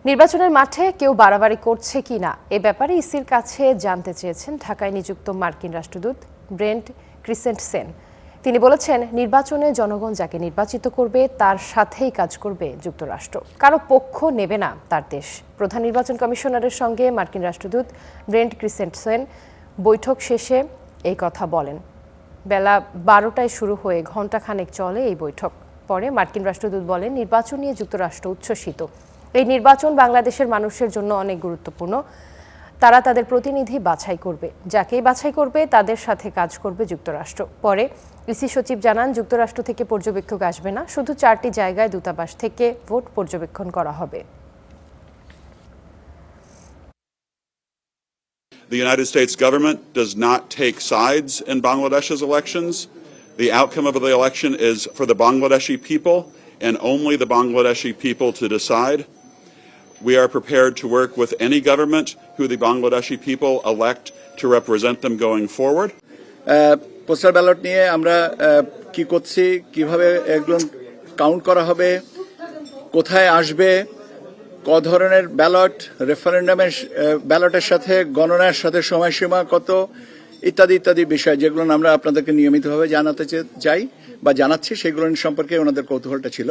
নির্বাচনের মাঠে কেউ বাড়াবাড়ি করছে কিনা এ ব্যাপারে ইসির কাছে জানতে চেয়েছেন ঢাকায় নিযুক্ত মার্কিন রাষ্ট্রদূত ব্রেন্ট ক্রিসেন্টসেন। তিনি বলেছেন, নির্বাচনে জনগণ যাকে নির্বাচিত করবে তার সাথেই কাজ করবে যুক্তরাষ্ট্র, কারো পক্ষ নেবে না তার দেশ। প্রধান নির্বাচন কমিশনারের সঙ্গে মার্কিন রাষ্ট্রদূত ব্রেন্ট ক্রিসেন্টসেন বৈঠক শেষে এই কথা বলেন। বেলা 12টায় শুরু হয়ে ঘণ্টাখানেক চলে এই বৈঠক। পরে মার্কিন রাষ্ট্রদূত বলেন, নির্বাচন নিয়ে যুক্তরাষ্ট্র উচ্ছ্বসিত। এই নির্বাচন বাংলাদেশের মানুষের জন্য অনেক গুরুত্বপূর্ণ। তারা তাদের প্রতিনিধি বাছাই করবে, যাকেই বাছাই করবে তাদের সাথে কাজ করবে যুক্তরাষ্ট্র। পরে ইসি সচিব জানান, যুক্তরাষ্ট্র থেকে পর্যবেক্ষক আসবে না, শুধু 4টি জায়গায় দূতাবাস থেকে ভোট পর্যবেক্ষণ করা হবে। The United States government does not take sides in Bangladesh's elections. The outcome of the election is for the Bangladeshi people and only the Bangladeshi people to decide. We are prepared to work with any government who the Bangladeshi people elect to represent them going forward. Postal ballot নিয়ে আমরা কি করছি, কিভাবে এগুলো count করা হবে, কোথায় আসবে, ক ধরনের ব্যালট, রেফারেন্ডামের ব্যালটের সাথে গণনার সাথে সময়সীমা কত, ইত্যাদি ইত্যাদি বিষয় যেগুলো আমরা আপনাদেরকে নিয়মিতভাবে জানাতে চাই বা জানাচ্ছি, সেগুলো সম্পর্কে ওনাদের কৌতূহলটা ছিল।